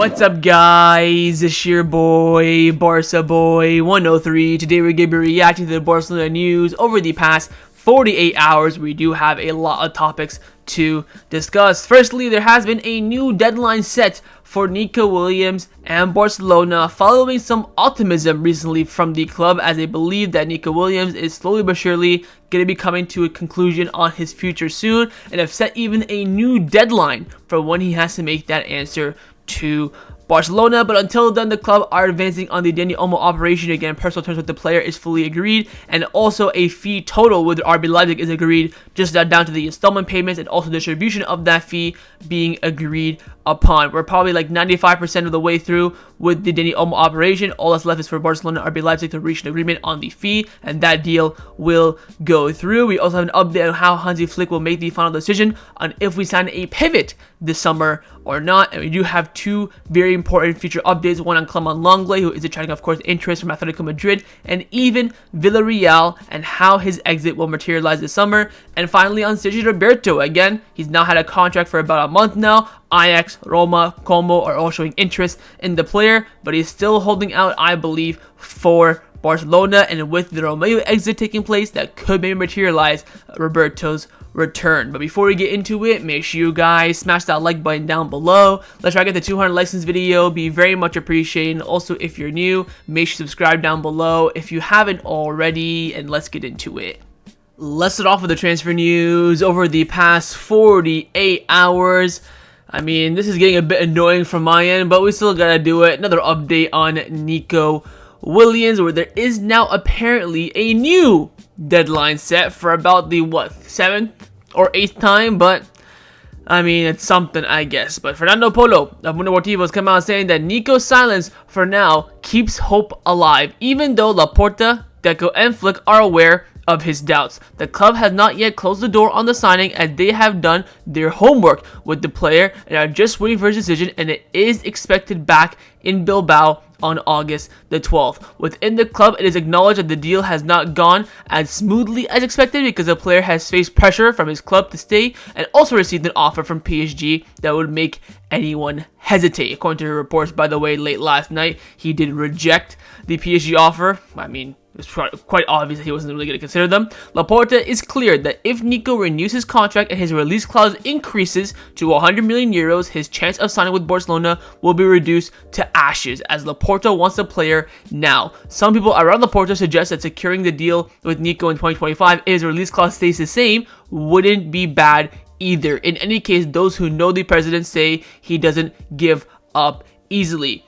What's up, guys? It's your boy, Barça Boy 103. Today we're going to be reacting to the Barcelona news over the past 48 hours. We do have a lot of topics to discuss. Firstly, there has been a new deadline set for Nico Williams and Barcelona following some optimism recently from the club, as they believe that Nico Williams is slowly but surely going to be coming to a conclusion on his future soon, and have set even a new deadline for when he has to make that answer to Barcelona. But until then, the club are advancing on the Dani Olmo operation. Again, personal terms with the player is fully agreed, and also a fee total with RB Leipzig is agreed, just down to the installment payments and also distribution of that fee being agreed upon. We're probably like 95% of the way through with the Dani Olmo operation. All that's left is for Barcelona and RB Leipzig to reach an agreement on the fee, and that deal will go through. We also have an update on how Hansi Flick will make the final decision on if we sign a pivot this summer or not, and we do have two very important future updates, one on Clement Lenglet, who is attracting, of course, interest from Atletico Madrid and even Villarreal, and how his exit will materialize this summer. And finally, on Sergi Roberto, again, he's now had a contract for about a month now. Ajax, Roma, Como are all showing interest in the player, but he's still holding out, I believe, for Barcelona. And with the Romeo exit taking place, that could maybe materialize Roberto's return. But before we get into it, make sure you guys smash that like button down below. Let's try to get to 200 likes in this video. Be very much appreciated. Also, if you're new, make sure you subscribe down below if you haven't already, and let's get into it. Let's start off with the transfer news over the past 48 hours. I mean, this is getting a bit annoying from my end, but we still gotta do it. Another update on Nico Williams, where there is now apparently a new deadline set for about the 7th or 8th time, but I mean, it's something, I guess. But Fernando Polo of Mundo Deportivo has come out saying that Nico's silence for now keeps hope alive, even though Laporta, Deco, and Flick are aware of his doubts. The club has not yet closed the door on the signing, as they have done their homework with the player and are just waiting for his decision, and it is expected back in Bilbao on August the 12th. Within the club, it is acknowledged that the deal has not gone as smoothly as expected, because the player has faced pressure from his club to stay and also received an offer from PSG that would make anyone hesitate. According to the reports, by the way, late last night, he did reject the PSG offer. I mean, it's quite obvious that he wasn't really going to consider them. Laporta is clear that if Nico renews his contract and his release clause increases to 100 million euros, his chance of signing with Barcelona will be reduced to ashes, as Laporta wants the player now. Some people around Laporta suggest that securing the deal with Nico in 2025, if his release clause stays the same, wouldn't be bad either. In any case, those who know the president say he doesn't give up easily.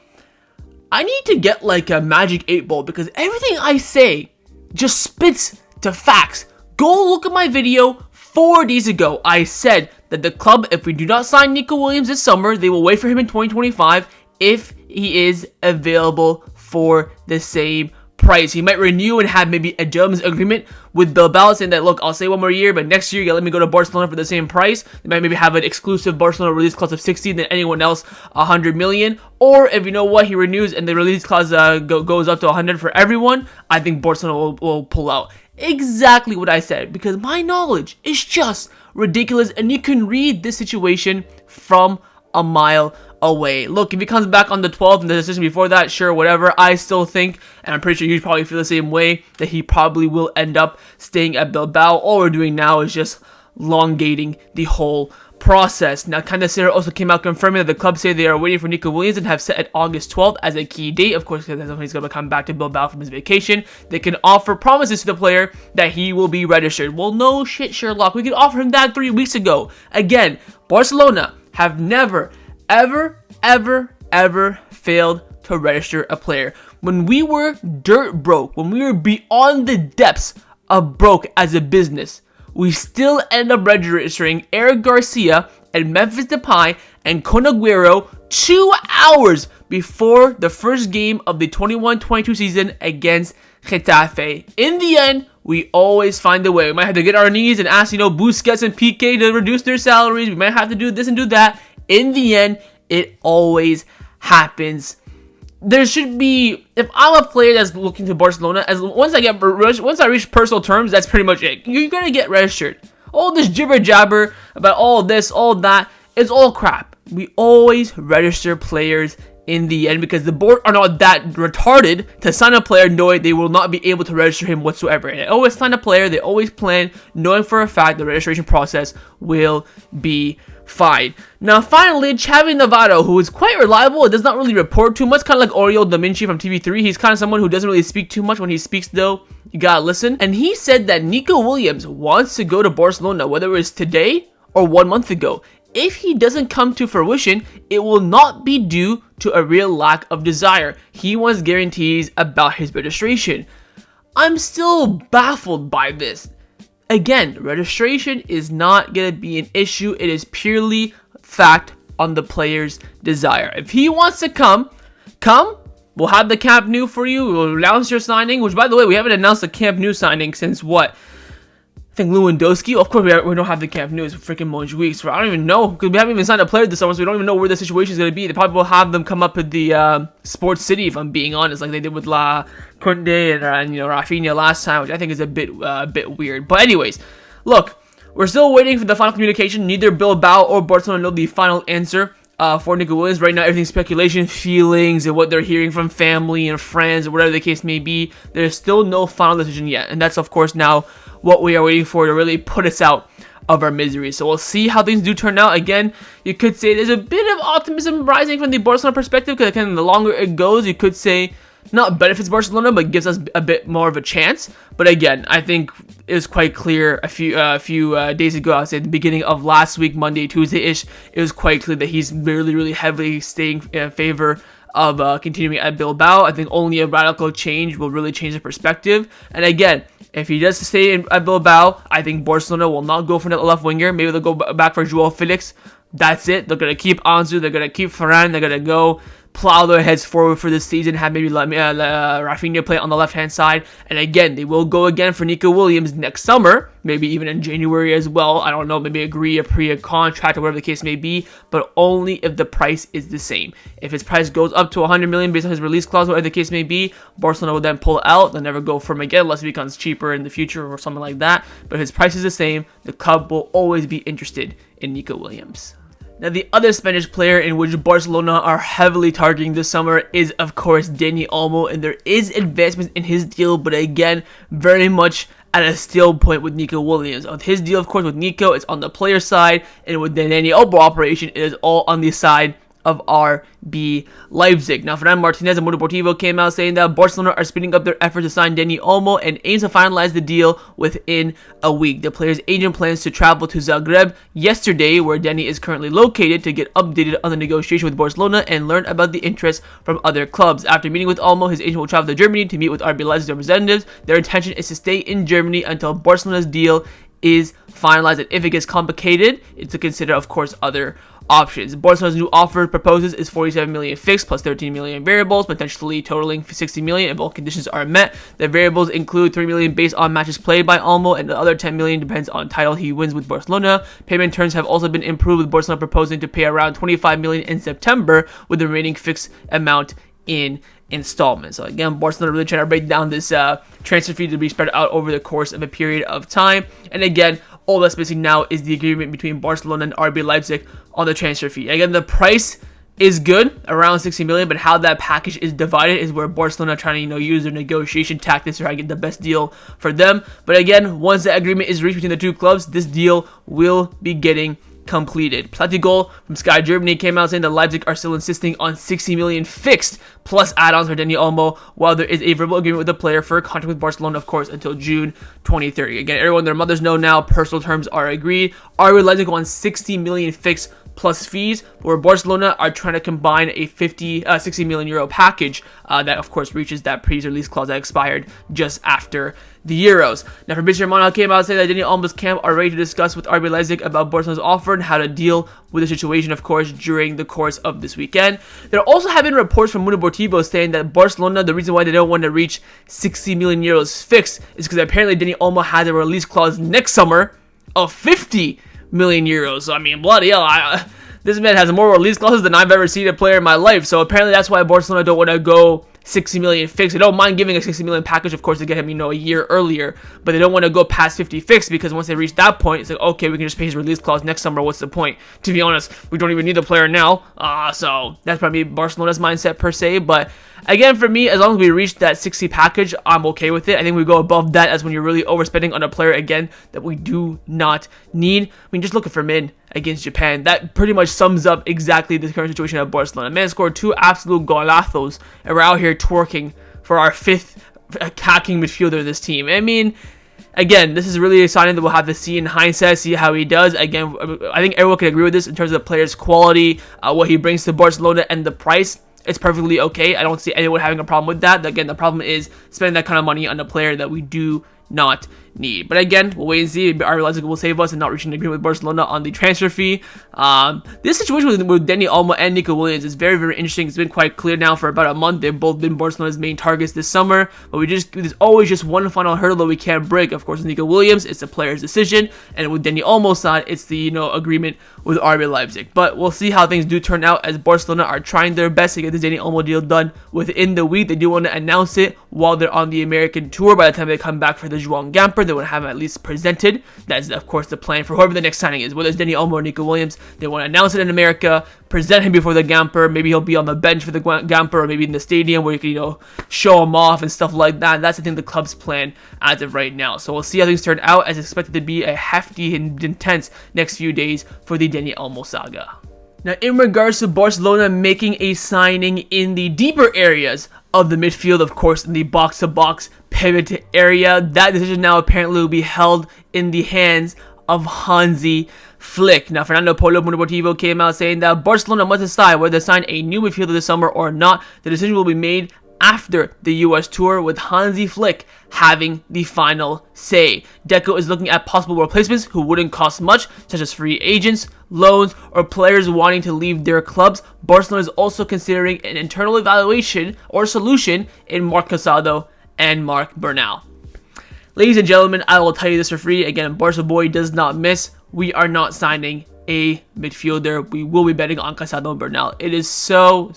I need to get like a magic 8-ball, because everything I say just spits to facts. Go look at my video 4 days ago. I said that the club, if we do not sign Nico Williams this summer, they will wait for him in 2025 if he is available for the same price. He might renew and have maybe a gentleman's agreement with Bilbao, saying that, look, I'll stay one more year, but next year you let me go to Barcelona for the same price. They might maybe have an exclusive Barcelona release clause of 60, then anyone else 100 million. Or if you know what, he renews and the release clause goes up to 100 for everyone, I think Barcelona will pull out. Exactly what I said, because my knowledge is just ridiculous, and you can read this situation from a mile away. Look, if he comes back on the 12th and the decision before that, sure, whatever. I still think, and I'm pretty sure you probably feel the same way, that he probably will end up staying at Bilbao. All we're doing now is just elongating the whole process. Now, Candaceiro also came out confirming that the club say they are waiting for Nico Williams and have set at August 12th as a key date. Of course, because that's when he's going to come back to Bilbao from his vacation. They can offer promises to the player that he will be registered. Well, no shit, Sherlock. We could offer him that 3 weeks ago. Again, Barcelona have never, ever failed to register a player. When we were dirt broke, when we were beyond the depths of broke as a business, we still end up registering Eric Garcia and Memphis Depay and Kun Aguero 2 hours before the first game of the 21-22 season against Getafe. In the end, we always find a way. We might have to get our knees and ask, Busquets and Piqué to reduce their salaries. We might have to do this and do that. In the end, it always happens. There should be, if I'm a player that's looking to Barcelona, once I reach personal terms, that's pretty much it. You're gonna get registered. All this jibber jabber about all this, all that, It's all crap. We always register players in the end because the board are not that retarded to sign a player knowing they will not be able to register him whatsoever. And they always sign a player, they always plan knowing for a fact the registration process will be fine. Now finally, Xavi Navarro, who is quite reliable, it does not really report too much, kind of like Oriol Dominci from TV3. He's kind of someone who doesn't really speak too much. When he speaks though, you gotta listen. And he said that Nico Williams wants to go to Barcelona, whether it was today or 1 month ago. If he doesn't come to fruition, it will not be due to a real lack of desire. He wants guarantees about his registration. I'm still baffled by this. Again, registration is not going to be an issue. It is purely fact on the player's desire. If he wants to come. We'll have the Camp Nou for you. We'll announce your signing, which, by the way, we haven't announced the Camp Nou signing since what? I think Lewandowski. Of course, we don't have the Camp Nou. It's freaking Montjuic. So I don't even know, because we haven't even signed a player this summer, so we don't even know where the situation is going to be. They probably will have them come up with the Sports City, if I'm being honest, like they did with La Conde and Rafinha last time, which I think is a bit weird. But anyways, look, we're still waiting for the final communication. Neither Bilbao or Barcelona know the final answer for Nico Williams. Right now, everything's speculation, feelings, and what they're hearing from family and friends, or whatever the case may be. There's still no final decision yet, and that's of course now what we are waiting for to really put us out of our misery. So we'll see how things do turn out. Again, you could say there's a bit of optimism rising from the Barcelona perspective, because again, the longer it goes, you could say not benefits Barcelona, but gives us a bit more of a chance. But again, I think it was quite clear a few days ago, I would say at the beginning of last week, Monday, Tuesday-ish, it was quite clear that he's really heavily staying in favor of continuing at Bilbao. I think only a radical change will really change the perspective. And again, if he does stay at Bilbao, I think Barcelona will not go for the left winger. Maybe they'll go back for Joao Felix. That's it. They're going to keep Ansu. They're going to keep Ferran. They're going to go plow their heads forward for this season, have maybe Rafinha play on the left-hand side. And again, they will go again for Nico Williams next summer, maybe even in January as well. I don't know, maybe agree a contract or whatever the case may be, but only if the price is the same. If his price goes up to 100 million based on his release clause, whatever the case may be, Barcelona will then pull out. They'll never go for him again unless it becomes cheaper in the future or something like that. But if his price is the same, the club will always be interested in Nico Williams. Now, the other Spanish player in which Barcelona are heavily targeting this summer is, of course, Dani Olmo, and there is advancement in his deal, but again, very much at a still point with Nico Williams. With his deal, of course, with Nico, it's on the player side, and with the Dani Olmo operation, it is all on the side of RB Leipzig. Now, Fernando Martinez and Mundo Deportivo came out saying that Barcelona are speeding up their efforts to sign Dani Olmo and aims to finalize the deal within a week. The player's agent plans to travel to Zagreb yesterday, where Dani is currently located, to get updated on the negotiation with Barcelona and learn about the interest from other clubs. After meeting with Olmo, his agent will travel to Germany to meet with RB Leipzig representatives. Their intention is to stay in Germany until Barcelona's deal is finalized, and if it gets complicated, it's to consider, of course, other options. Barcelona's new offer proposes is 47 million fixed plus 13 million variables, potentially totaling 60 million if all conditions are met. The variables include 3 million based on matches played by Olmo, and the other 10 million depends on title he wins with Barcelona. Payment terms have also been improved, with Barcelona proposing to pay around 25 million in September, with the remaining fixed amount in installments. So again, Barcelona really trying to break down this transfer fee to be spread out over the course of a period of time. And again, all that's missing now is the agreement between Barcelona and RB Leipzig on the transfer fee. Again, the price is good, around 60 million, but how that package is divided is where Barcelona are trying to, use their negotiation tactics to try to get the best deal for them. But again, once the agreement is reached between the two clubs, this deal will be getting completed. Platigol from Sky Germany came out saying that Leipzig are still insisting on 60 million fixed plus add-ons for Dani Olmo, while there is a verbal agreement with the player for a contract with Barcelona, of course, until June 2030. Again, everyone, their mothers know now, personal terms are agreed. RB Leipzig wants 60 million fixed plus fees, where Barcelona are trying to combine a 60 million euro package that, of course, reaches that previous release clause that expired just after the Euros. Now, Fabrizio Romano came out saying that Dani Olmo's camp are ready to discuss with RB Leipzig about Barcelona's offer and how to deal with the situation, of course, during the course of this weekend. There also have been reports from Mundo Deportivo saying that Barcelona, the reason why they don't want to reach 60 million euros fixed is because apparently Dani Olmo has a release clause next summer of 50 million euros. So, I mean, bloody hell, this man has more release clauses than I've ever seen a player in my life. So apparently that's why Barcelona don't want to go 60 million fixed. They don't mind giving a 60 million package, of course, to get him, a year earlier, but they don't want to go past 50 fixed, because once they reach that point, it's like, okay, we can just pay his release clause next summer. What's the point? To be honest, we don't even need the player now. So that's probably Barcelona's mindset per se. But again, for me, as long as we reach that 60 package, I'm okay with it. I think we go above that as when you're really overspending on a player, again, that we do not need. I mean, just look at Fermin against Japan. That pretty much sums up exactly the current situation at Barcelona. Man scored 2 absolute golazos, and we're out here twerking for our 5th attacking midfielder of this team. I mean, again, this is really exciting that we'll have to see in hindsight, see how he does. Again, I think everyone can agree with this in terms of the player's quality, what he brings to Barcelona, and the price. It's perfectly okay. I don't see anyone having a problem with that. Again, the problem is spending that kind of money on a player that we do not need. But again, we'll wait and see. I realize it will save us and not reaching an agreement with Barcelona on the transfer fee. This situation with Dani Olmo and Nico Williams is very, very interesting. It's been quite clear now for about a month. They've both been Barcelona's main targets this summer, but there's always just one final hurdle that we can't break. Of course, with Nico Williams, it's the player's decision, and with Dani Olmo's side, it's the agreement with RB Leipzig. But we'll see how things do turn out, as Barcelona are trying their best to get the Dani Olmo deal done within the week. They do want to announce it while they're on the American tour. By the time they come back for the Joao Gamper, they want to have him at least presented. That is, of course, the plan for whoever the next signing is, whether it's Dani Olmo or Nico Williams. They want to announce it in America, present him before the Gamper. Maybe he'll be on the bench for the Gamper, or maybe in the stadium where you can, show him off and stuff like that. That's, I think, the club's plan as of right now. So we'll see how things turn out, as expected to be a hefty and intense next few days for the Dani Olmo saga. Now, in regards to Barcelona making a signing in the deeper areas of the midfield, of course, in the box-to-box pivot area, that decision now apparently will be held in the hands of Hansi Flick. Now, Fernando Polo Deportivo came out saying that Barcelona must decide whether to sign a new midfielder this summer or not. The decision will be made after the US tour, with Hansi Flick having the final say. Deco is looking at possible replacements who wouldn't cost much, such as free agents, loans, or players wanting to leave their clubs. Barcelona is also considering an internal evaluation or solution in Marc Casado and Marc Bernal. Ladies and gentlemen, I will tell you this for free. Again, Barca boy does not miss. We are not signing a midfielder. We will be betting on Casado and Bernal. It is so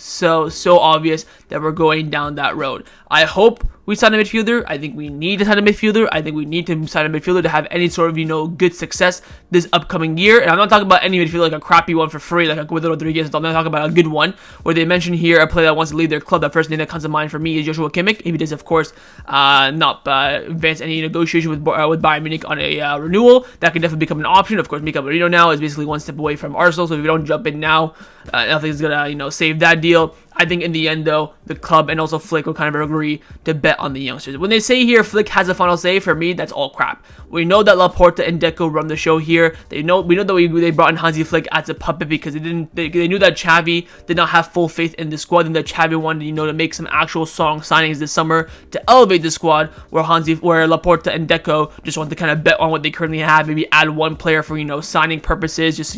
obvious that we're going down that road. I hope we sign a midfielder. I think we need to sign a midfielder. I think we need to sign a midfielder to have any sort of, good success this upcoming year. And I'm not talking about any midfielder like a crappy one for free, like a Guido Rodriguez. I'm not talking about a good one, where they mention here a player that wants to leave their club. The first name that comes to mind for me is Joshua Kimmich. If he does, of course, not advance any negotiation with Bayern Munich on a renewal, that could definitely become an option. Of course, Mika Merino now is basically one step away from Arsenal, so if we don't jump in now, nothing's gonna, save that deal. I think in the end, though, the club and also Flick will kind of agree to bet on the youngsters. When they say here Flick has a final say, for me, that's all crap. We know that Laporta and Deco run the show here. We know that they brought in Hansi Flick as a puppet because they knew that Xavi did not have full faith in the squad, and that Xavi wanted, to make some actual strong signings this summer to elevate the squad, where Laporta and Deco just want to kind of bet on what they currently have, maybe add one player for, signing purposes, just,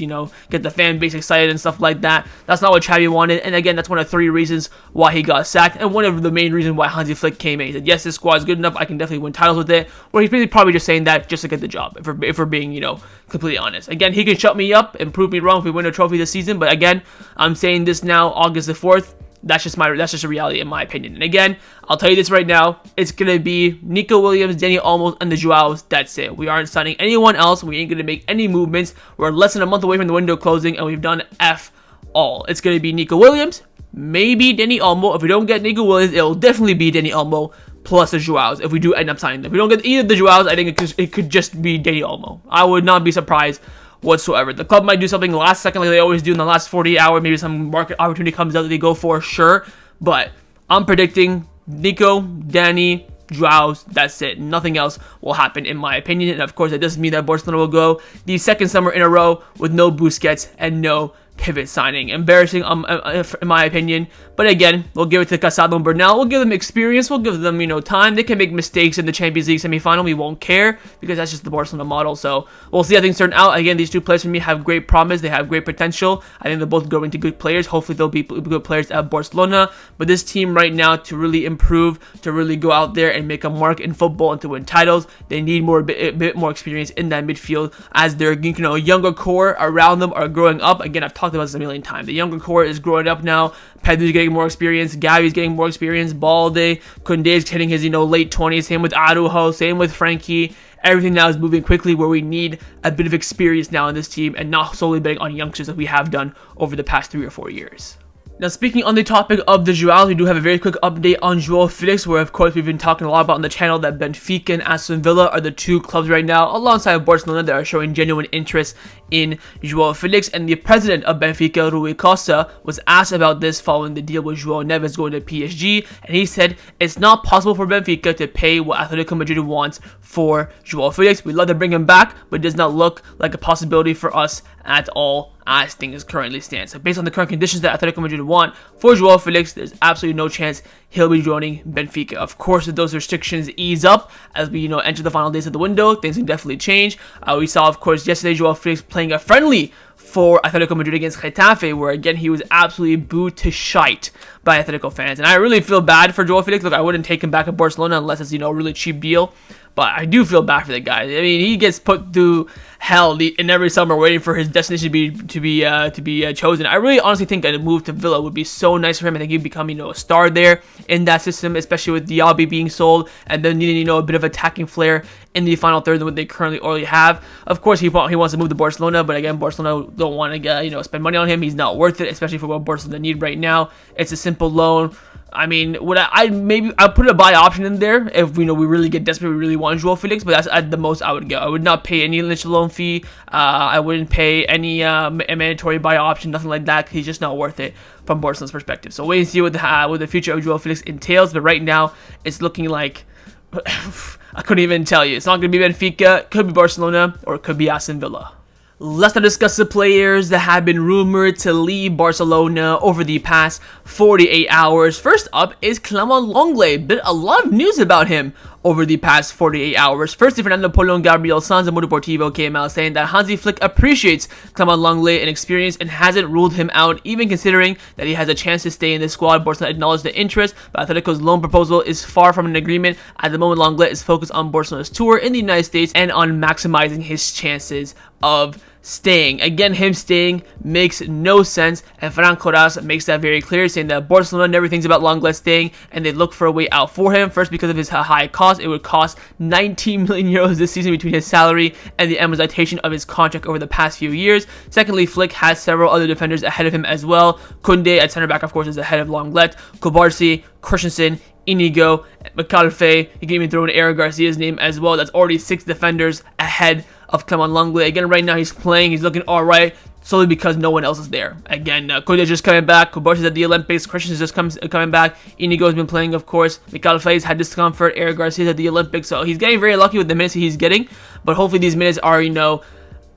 get the fan base excited and stuff like that. That's not what Xavi wanted, and again, that's one of 3 reasons why he got sacked, and one of the main reasons why Hansi Flick came in. He said, yes, this squad is good enough, I can definitely win titles with it, or he's probably just saying that just to get the job, if we're being, completely honest. Again, he can shut me up and prove me wrong if we win a trophy this season, but again, I'm saying this now, August the 4th, that's just a reality in my opinion. And again, I'll tell you this right now, it's gonna be Nico Williams, Dani Olmo, and the Joaos. That's it. We aren't signing anyone else. We ain't gonna make any movements. We're less than a month away from the window closing, and we've done F all. It's gonna be Nico Williams, maybe Dani Olmo. If we don't get Nico Williams, it'll definitely be Dani Olmo plus the Joaos. If we do end up signing them, if we don't get either of the Joaos, I think it could just be Dani Olmo. I would not be surprised whatsoever. The club might do something last second like they always do in the last 48 hours. Maybe some market opportunity comes out that they go for, sure. But I'm predicting Nico, Dani, Joaos, that's it. Nothing else will happen in my opinion. And of course, that doesn't mean that Barcelona will go the second summer in a row with no Busquets and no pivot signing. Embarrassing in my opinion, but again, we'll give it to Casado and Bernal. We'll give them experience, we'll give them time. They can make mistakes in the Champions League semi-final, we won't care, because that's just the Barcelona model. So we'll see how things turn out. Again, these 2 players for me have great promise, they have great potential. I think they're both growing to good players. Hopefully they'll be good players at Barcelona, but this team right now, to really improve, to really go out there and make a mark in football and to win titles, they need a bit more experience in that midfield, as their younger core around them are growing up. Again, I've talked talked about this a million times. The younger core is growing up now. Pedri's getting more experience. Gavi's getting more experience. Balde, Koundé's hitting his, late 20s. Same with Araujo. Same with Frankie. Everything now is moving quickly where we need a bit of experience now in this team and not solely betting on youngsters like we have done over the past 3 or 4 years. Now, speaking on the topic of the Joao, we do have a very quick update on Joao Felix, where, of course, we've been talking a lot about on the channel that Benfica and Aston Villa are the 2 clubs right now, alongside Barcelona, that are showing genuine interest in Joao Felix. And the president of Benfica, Rui Costa, was asked about this following the deal with Joao Neves going to PSG, and he said it's not possible for Benfica to pay what Atletico Madrid wants for Joao Felix. We'd love to bring him back, but it does not look like a possibility for us at all as things currently stand. So based on the current conditions that Atletico Madrid want for Joao Felix, there's absolutely no chance he'll be joining Benfica. Of course, if those restrictions ease up as we enter the final days of the window, things can definitely change. We saw, of course, yesterday Joao Felix playing a friendly for Atletico Madrid against Getafe, where again he was absolutely booed to shite by Atletico fans. And I really feel bad for Joao Felix. Look, I wouldn't take him back at Barcelona unless it's a really cheap deal. But I do feel bad for the guy. I mean, he gets put through hell in every summer waiting for his destination to be chosen. I really honestly think a move to Villa would be so nice for him. I think he'd become a star there in that system, especially with Diaby being sold and then needing a bit of attacking flair in the final third than what they currently already have. Of course, he wants to move to Barcelona, but again, Barcelona don't want to spend money on him. He's not worth it, especially for what Barcelona need right now. It's a simple loan. I mean, would I'll put a buy option in there if we really get desperate, we really want Joao Felix, but that's at the most I would go. I would not pay any initial loan fee. I wouldn't pay any mandatory buy option, nothing like that. He's just not worth it from Barcelona's perspective. So wait and see what the future of Joao Felix entails. But right now, it's looking like I couldn't even tell you. It's not going to be Benfica, it could be Barcelona, or it could be Aston Villa. Let's now discuss the players that have been rumored to leave Barcelona over the past 48 hours. First up is Clement Lenglet. Been a lot of news about him over the past 48 hours. First, Fernando Polo and Gabriel Sanz of Mundo Deportivo came out saying that Hansi Flick appreciates Clement Lenglet and experience and hasn't ruled him out, even considering that he has a chance to stay in the squad. Barcelona acknowledged the interest, but Atletico's loan proposal is far from an agreement. At the moment, Lenglet is focused on Barcelona's tour in the United States and on maximizing his chances of staying. Again, him staying makes no sense, and Ferran Coras makes that very clear, saying that Barcelona never thinks about Lenglet staying, and they look for a way out for him. First, because of his high cost. It would cost 19 million euros this season between his salary and the amortization of his contract over the past few years. Secondly, Flick has several other defenders ahead of him as well. Koundé at center back, of course, is ahead of Lenglet. Kubarsi, Christensen, Inigo, McAlphay. You can even throw in Eric Garcia's name as well. That's already 6 defenders ahead of Clement Lenglet. Again, right now he's playing. He's looking alright, solely because no one else is there. Again, Koundé's just coming back. Kubarsi's at the Olympics. Christensen's just coming back. Inigo's been playing, of course. McAlphay's had discomfort. Eric Garcia's at the Olympics. So he's getting very lucky with the minutes he's getting. But hopefully these minutes are,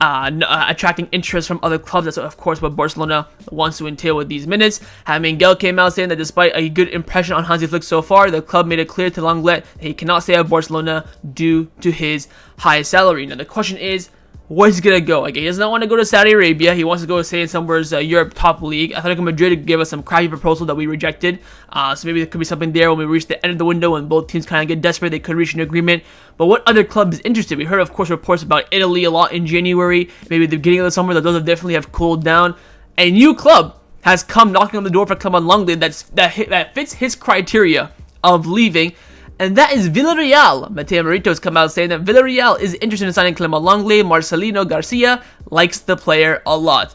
attracting interest from other clubs. That's of course what Barcelona wants to entail with these minutes. Miguel came out saying that despite a good impression on Hansi Flick so far, the club made it clear to Lenglet that he cannot stay at Barcelona due to his high salary. Now the question is, where's he gonna go? He does not want to go to Saudi Arabia. He wants to go stay in somewhere's Europe top league. Atletico Madrid gave us some crappy proposal that we rejected. So maybe there could be something there when we reach the end of the window and both teams kind of get desperate. They could reach an agreement. But what other club is interested? We heard, of course, reports about Italy a lot in January. Maybe the beginning of the summer, that those have definitely have cooled down. A new club has come knocking on the door for Clement Lenglet that fits his criteria of leaving. And that is Villarreal. Mateo Merito has come out saying that Villarreal is interested in signing Clement Lenglet. Marcelino Garcia likes the player a lot.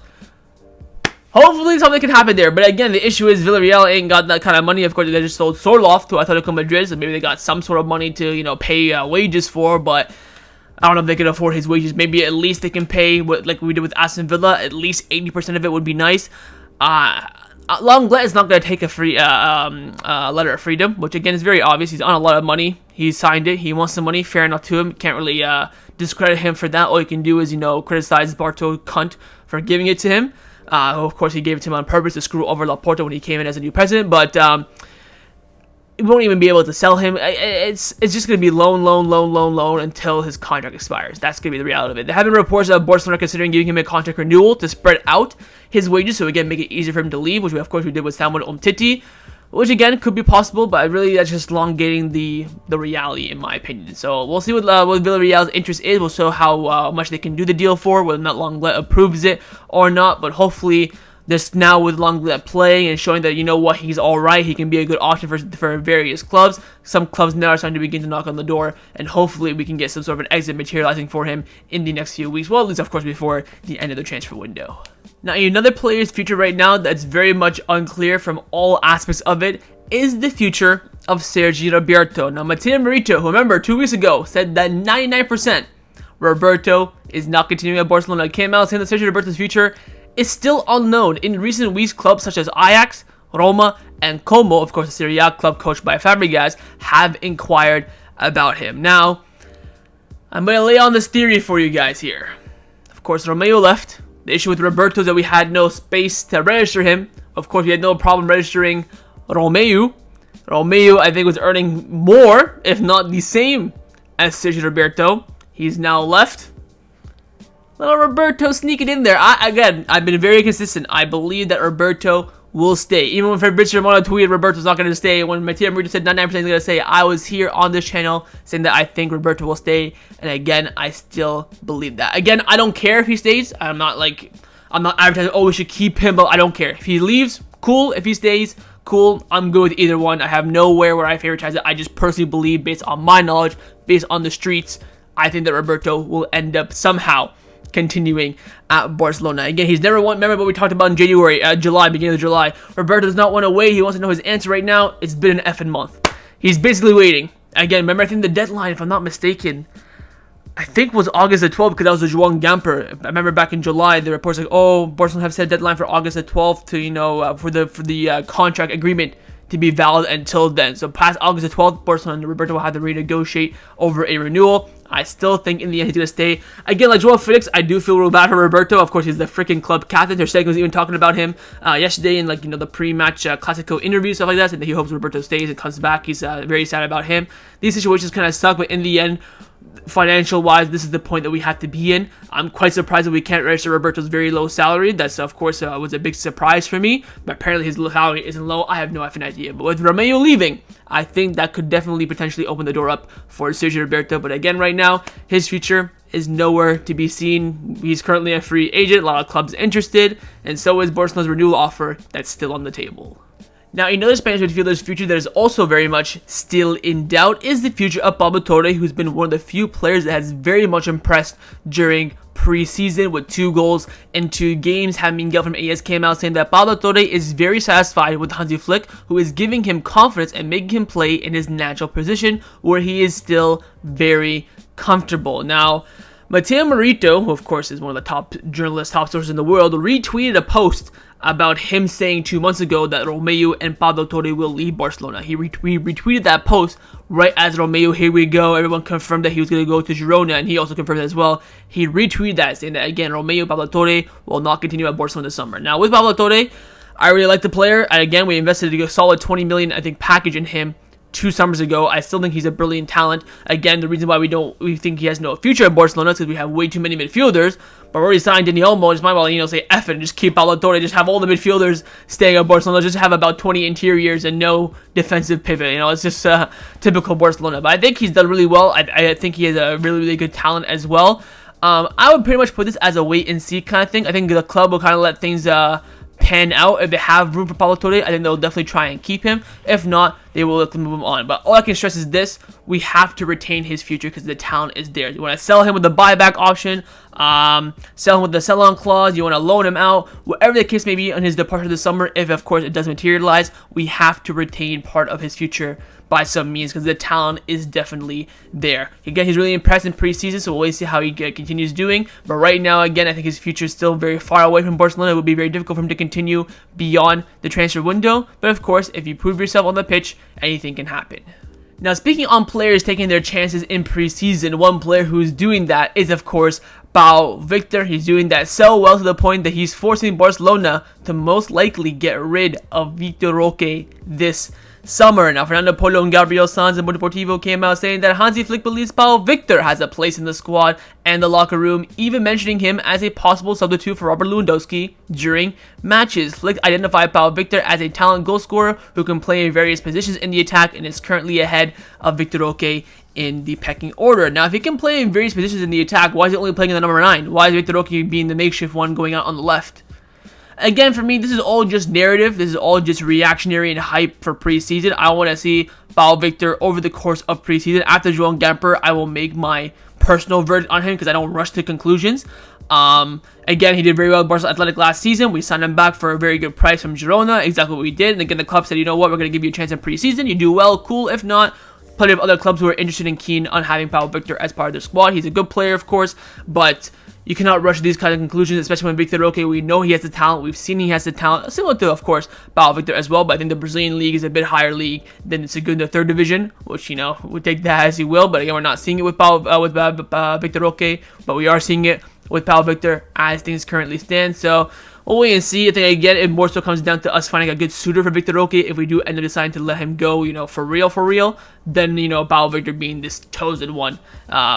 Hopefully something can happen there. But again, the issue is Villarreal ain't got that kind of money. Of course, they just sold Sorloth to Atletico Madrid. So maybe they got some sort of money to, pay wages for. But I don't know if they can afford his wages. Maybe at least they can pay what like we did with Aston Villa. At least 80% of it would be nice. Lenglet is not going to take a free letter of freedom, which again is very obvious. He's on a lot of money. He signed it. He wants some money. Fair enough to him. Can't really discredit him for that. All you can do is, criticize Barto Cunt for giving it to him. Of course, he gave it to him on purpose to screw over Laporta when he came in as a new president, but we won't even be able to sell him. It's just going to be loan until his contract expires. That's going to be the reality of it. There have been reports of Barcelona considering giving him a contract renewal to spread out his wages, so again, make it easier for him to leave, which we did with Samuel Umtiti. which again could be possible, but really that's just elongating the reality in my opinion. So we'll see what Villarreal's interest is. We'll show how much they can do the deal for, whether or not Lenglet approves it or not. But hopefully, this now with Lenglet playing and showing that, you know what, he's alright, he can be a good option for various clubs. Some clubs now are starting to begin to knock on the door, and hopefully we can get some sort of an exit materializing for him in the next few weeks. Well, at least of course before the end of the transfer window. Now, another player's future right now that's very much unclear from all aspects of it is the future of Sergi Roberto. Now, Matteo Merito, who remember 2 weeks ago said that 99% Roberto is not continuing at Barcelona, came out saying that Sergi Roberto's future is still unknown. In recent weeks, clubs such as Ajax, Roma and Como, of course the Serie A club coached by Fabregas, have inquired about him. Now, I'm going to lay on this theory for you guys here. Of course, Romeo left. The issue with Roberto is that we had no space to register him. Of course, we had no problem registering Romeo. Romeo, I think, was earning more, if not the same, as Sergi Roberto. He's now left. Little Roberto sneaking in there. I've been very consistent. I believe that Roberto will stay. Even when Fabrizio Romano tweeted Roberto's not going to stay, when Matteo Merito said 99% he's going to stay, I was here on this channel saying that I think Roberto will stay. And again, I still believe that. Again, I don't care if he stays. I'm not advertising, oh, we should keep him, but I don't care. If he leaves, cool. If he stays, cool. I'm good with either one. I have nowhere where I favoritize it. I just personally believe, based on my knowledge, based on the streets, I think that Roberto will end up somehow continuing at Barcelona. Again, he's never won. Remember what we talked about in beginning of July. Roberto does not want to wait. He wants to know his answer right now. It's been an effing month. He's basically waiting. Again, remember, I think the deadline, if I'm not mistaken, I think was August the 12th, because that was the Joao Gamper. I remember back in July, the reports like, oh, Barcelona have set a deadline for August the 12th to, for the contract agreement to be valid until then. So past August the 12th, Barcelona and Roberto will have to renegotiate over a renewal. I still think in the end he's going to stay. Again, like Joao Felix, I do feel real bad for Roberto. Of course, he's the freaking club captain. Ter Stegen was even talking about him yesterday in, like, the pre-match Clasico interview, stuff like that, and he hopes Roberto stays and comes back. He's very sad about him. These situations kind of suck, but in the end, financial wise, this is the point that we have to be in. I'm quite surprised that we can't register Roberto's very low salary. That's, of course, was a big surprise for me, but apparently his salary isn't low. I have no effing idea. But with Romeo leaving, I think that could definitely potentially open the door up for Sergi Roberto. But again, right now, his future is nowhere to be seen. He's currently a free agent. A lot of clubs interested, and so is Barcelona's renewal offer that's still on the table. Now, another Spanish midfielder's future that is also very much still in doubt is the future of Pablo Torre, who's been one of the few players that has very much impressed during preseason with 2 goals in 2 games. Miguel from AS came out saying that Pablo Torre is very satisfied with Hansi Flick, who is giving him confidence and making him play in his natural position where he is still very comfortable. Now, Matteo Merito, who of course is one of the top journalists, top sources in the world, retweeted a post about him saying 2 months ago that Romeo and Pablo Torre will leave Barcelona. He retweeted that post right as Romeo, here we go, everyone confirmed that he was going to go to Girona, and he also confirmed that as well. He retweeted that, saying that, again, Romeo, Pablo Torre will not continue at Barcelona this summer. Now, with Pablo Torre, I really like the player, and again, we invested a solid 20 million, I think, package in him 2 summers ago. I still think he's a brilliant talent. Again, the reason why we think he has no future at Barcelona is because we have way too many midfielders. But we already signed Dani Olmo. Just might well, say F it and just keep Pablo Torre. Just have all the midfielders staying at Barcelona. Just have about 20 interiors and no defensive pivot. It's just typical Barcelona. But I think he's done really well. I think he has a really, really good talent as well. I would pretty much put this as a wait and see kind of thing. I think the club will kind of let things pan out. If they have room for Pablo Torre, I think they'll definitely try and keep him. If not, they will look to move him on. But all I can stress is this: we have to retain his future because the talent is there. You want to sell him with the buyback option, sell him with the sell-on clause, you want to loan him out, whatever the case may be on his departure this summer. If of course it does materialize, we have to retain part of his future by some means because the talent is definitely there. Again, he's really impressed in preseason, so we'll see how he continues doing. But right now, again, I think his future is still very far away from Barcelona. It would be very difficult for him to continue beyond the transfer window. But of course, if you prove yourself on the pitch, anything can happen. Now, speaking on players taking their chances in preseason, one player who's doing that is, of course, Vitor. He's doing that so well to the point that he's forcing Barcelona to most likely get rid of Vitor Roque this summer. Now, Fernando Polo and Gabriel Sanz and Mundo Deportivo came out saying that Hansi Flick believes Pau Victor has a place in the squad and the locker room, even mentioning him as a possible substitute for Robert Lewandowski during matches. Flick identified Pau Victor as a talented goal scorer who can play in various positions in the attack and is currently ahead of Vitor Roque in the pecking order. Now, if he can play in various positions in the attack, why is he only playing in the number 9? Why is Vitor Roque being the makeshift one going out on the left? Again, for me, this is all just narrative. This is all just reactionary and hype for preseason. I want to see Pau Victor over the course of preseason. After João Gamper, I will make my personal verdict on him because I don't rush to conclusions. Again, he did very well at Barça Athletic last season. We signed him back for a very good price from Girona. Exactly what we did. And again, the club said, you know what, we're going to give you a chance in preseason. You do well, cool. If not, plenty of other clubs who are interested and keen on having Pau Victor as part of their squad. He's a good player, of course, but you cannot rush these kind of conclusions, especially when Vitor Roque, we know he has the talent. We've seen he has the talent, similar to, of course, Pau Victor as well. But I think the Brazilian league is a bit higher league than the Segunda third division, which, you know, we take that as you will. But again, we're not seeing it with Vitor Roque, but we are seeing it with Pau Victor as things currently stand. So we'll wait and see. I think, again, it more so comes down to us finding a good suitor for Vitor Roque. If we do end up deciding to let him go, you know, for real, then, you know, Pau Victor being this chosen one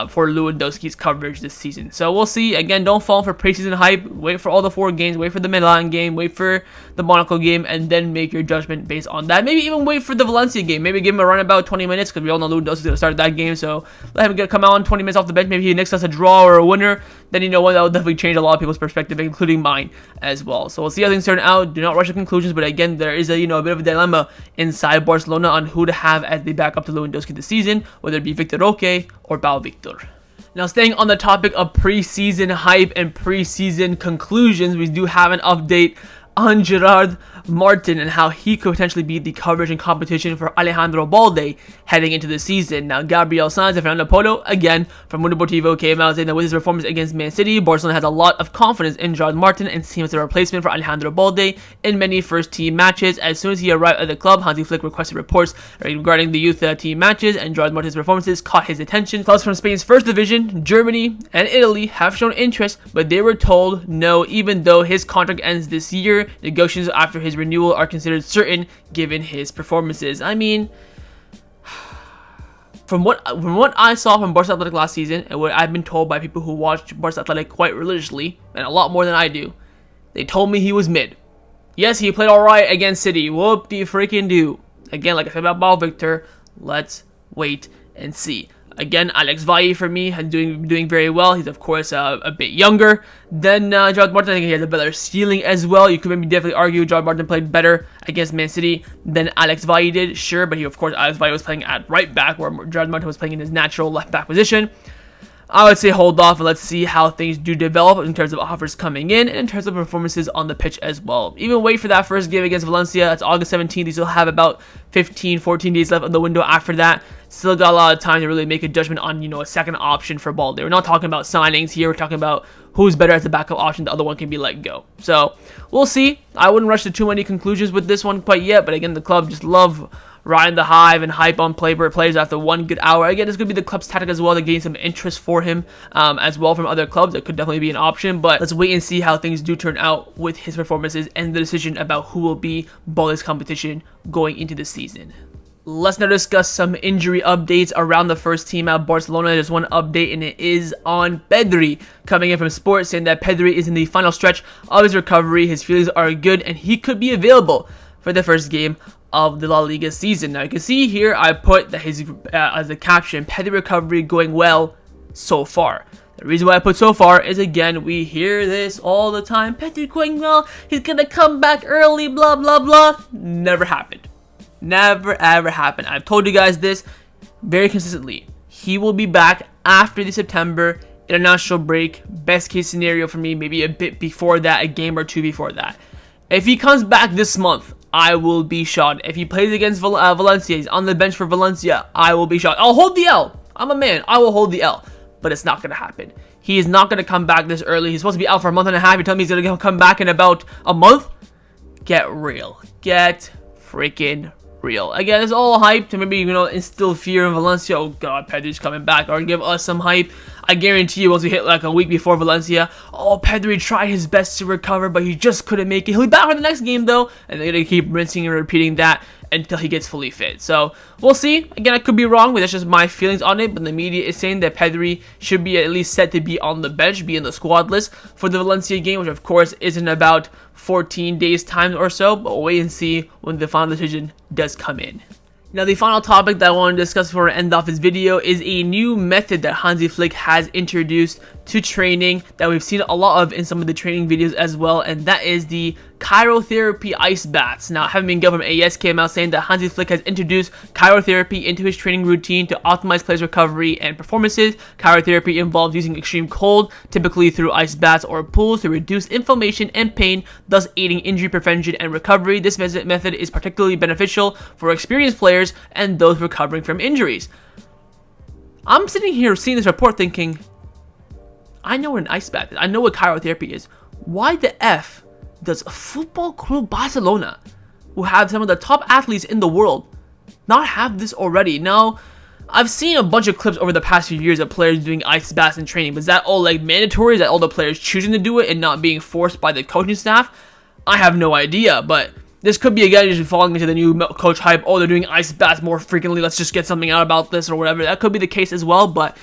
for Lewandowski's coverage this season. So we'll see. Again, don't fall for preseason hype. Wait for all the 4 games. Wait for the Milan game. Wait for the Monaco game, and then make your judgment based on that. Maybe even wait for the Valencia game. Maybe give him a run about 20 minutes, because we all know Lewandowski's going to start that game. So let him come out on 20 minutes off the bench. Maybe he nicks us a draw or a winner. Then, you know what, that will definitely change a lot of people's perspective, including mine as well. So we'll see how things turn out. Do not rush to conclusions, but again, there is a, you know, a bit of a dilemma inside Barcelona on who to have as the backup to Lewandowski this season, whether it be Vitor Roque or Pau Victor. Now, staying on the topic of preseason hype and preseason conclusions, we do have an update on Gerard Martin and how he could potentially be the coverage and competition for Alejandro Balde heading into the season. Now, Gabriel Sanz and Fernando Polo, again, from Mundo Deportivo, came out saying that with his performance against Man City, Barcelona has a lot of confidence in Gerard Martin and sees him as a replacement for Alejandro Balde in many first-team matches. As soon as he arrived at the club, Hansi Flick requested reports regarding the youth team matches, and Gerard Martin's performances caught his attention. Clubs from Spain's first division, Germany, and Italy have shown interest, but they were told no, even though his contract ends this year. Negotiations after his renewal are considered certain given his performances. I mean, from what I saw from Barça Athletic last season, and what I've been told by people who watch Barça Athletic quite religiously, and a lot more than I do, they told me he was mid. Yes, he played alright against City. Whoop de freaking do. Again, like I said about Pau Victor, let's wait and see. Again, Alex Valle for me is doing very well. He's, of course, a bit younger than Gerard Martin. I think he has a better ceiling as well. You could maybe definitely argue Gerard Martin played better against Man City than Alex Valle did. Sure, but Alex Valle was playing at right back, where Gerard Martin was playing in his natural left back position. I would say hold off and let's see how things do develop in terms of offers coming in and in terms of performances on the pitch as well. Even wait for that first game against Valencia. That's August 17th. You still have about 14 days left of the window after that. Still got a lot of time to really make a judgment on, you know, a second option for Balde. We're not talking about signings here. We're talking about who's better as the backup option. The other one can be let go. So we'll see. I wouldn't rush to too many conclusions with this one quite yet. But again, the club just love riding the hive and hype on players after one good hour. Again, this could be the club's tactic as well to gain some interest for him as well from other clubs. That could definitely be an option, but let's wait and see how things do turn out with his performances and the decision about who will be Balde's competition going into the season. Let's now discuss some injury updates around the first team at Barcelona. There's one update, and it is on Pedri. Coming in from Sports, saying that Pedri is in the final stretch of his recovery. His feelings are good, and he could be available for the first game of the La Liga season. Now you can see here I put that his as a caption, Pedri recovery going well so far. The reason why I put so far is, again, we hear this all the time. Pedri going well, he's gonna come back early, blah blah blah. Never happened. Never ever happened. I've told you guys this very consistently. He will be back after the September international break. Best case scenario for me, maybe a bit before that, a game or two before that. If he comes back this month, I will be shocked. If he plays against Valencia, he's on the bench for Valencia, I will be shocked. I'll hold the L. I'm a man. I will hold the L. But it's not going to happen. He is not going to come back this early. He's supposed to be out for a month and a half. You're telling me he's going to come back in about a month? Get real. Get freaking real. Again, it's all hype to maybe, you know, instill fear in Valencia. Oh God, Pedri's coming back. Or give us some hype. I guarantee you, once we hit like a week before Valencia, oh, Pedri tried his best to recover, but he just couldn't make it. He'll be back for the next game, though. And they're going to keep rinsing and repeating that until he gets fully fit. So we'll see. Again, I could be wrong, but that's just my feelings on it. But the media is saying that Pedri should be at least set to be on the bench, be in the squad list for the Valencia game, which of course isn't about 14 days time or so, but we'll wait and see when the final decision does come in. Now, the final topic that I want to discuss before I end off this video is a new method that Hansi Flick has introduced to training that we've seen a lot of in some of the training videos as well, and that is the Cryrotheraphy ice baths. Now, having been from AS came out saying that Hansi Flick has introduced Cryrotherapy into his training routine to optimize players' recovery and performances. Cryrotherapy involves using extreme cold, typically through ice baths or pools, to reduce inflammation and pain, thus aiding injury prevention and recovery. This method is particularly beneficial for experienced players and those recovering from injuries. I'm sitting here seeing this report thinking, I know what an ice bath is. I know what Cryrotherapy is. Why the F does Football Club Barcelona, who have some of the top athletes in the world, not have this already? Now, I've seen a bunch of clips over the past few years of players doing ice baths in training, but is that all like mandatory? Is that all the players choosing to do it and not being forced by the coaching staff? I have no idea, but this could be again just falling into the new coach hype. Oh, they're doing ice baths more frequently. Let's just get something out about this or whatever. That could be the case as well, but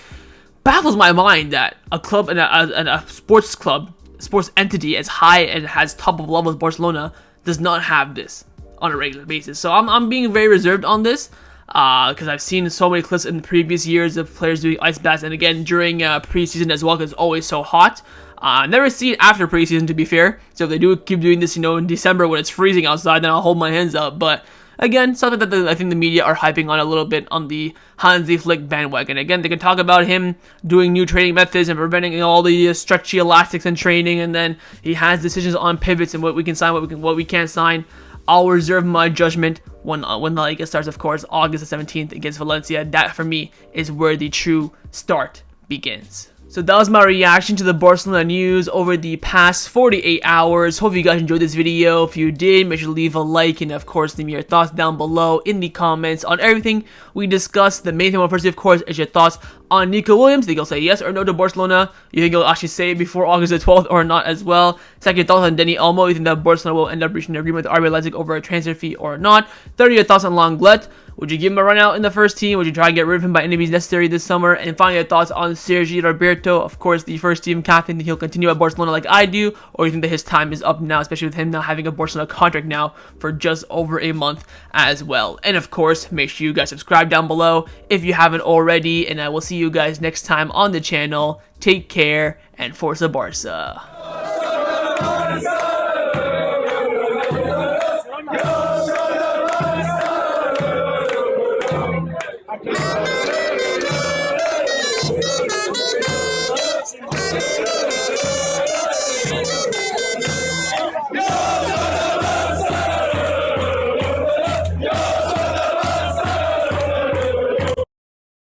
baffles my mind that a club and a sports club, sports entity as high and has top of level as Barcelona does not have this on a regular basis. So I'm being very reserved on this because I've seen so many clips in the previous years of players doing ice baths, and again during preseason as well, because it's always so hot. Never see it after preseason, to be fair. So if they do keep doing this, in December when it's freezing outside, then I'll hold my hands up. But again, something that I think the media are hyping on a little bit on the Hansi Flick bandwagon. Again, they can talk about him doing new training methods and preventing all the stretchy elastics in training, and then he has decisions on pivots and what we can sign, what we can't sign. I'll reserve my judgment when the Liga starts, of course, August the 17th against Valencia. That, for me, is where the true start begins. So that was my reaction to the Barcelona news over the past 48 hours. Hope you guys enjoyed this video. If you did, make sure to leave a like and of course leave me your thoughts down below in the comments on everything we discussed. The main thing I want first, of course, is your thoughts on Nico Williams. Think he'll say yes or no to Barcelona? You think he'll actually say it before August the 12th or not as well? Second, your thoughts on Dani Olmo. You think that Barcelona will end up reaching an agreement with RB Leipzig over a transfer fee or not? Third, your thoughts on Lenglet. Would you give him a run out in the first team? Would you try and get rid of him by any means necessary this summer? And finally, your thoughts on Sergi Roberto, of course, the first team captain. He'll continue at Barcelona like I do, or you think that his time is up now, especially with him now having a Barcelona contract now for just over a month as well. And of course, make sure you guys subscribe down below if you haven't already, and I will see you guys next time on the channel. Take care, and Forza Barça.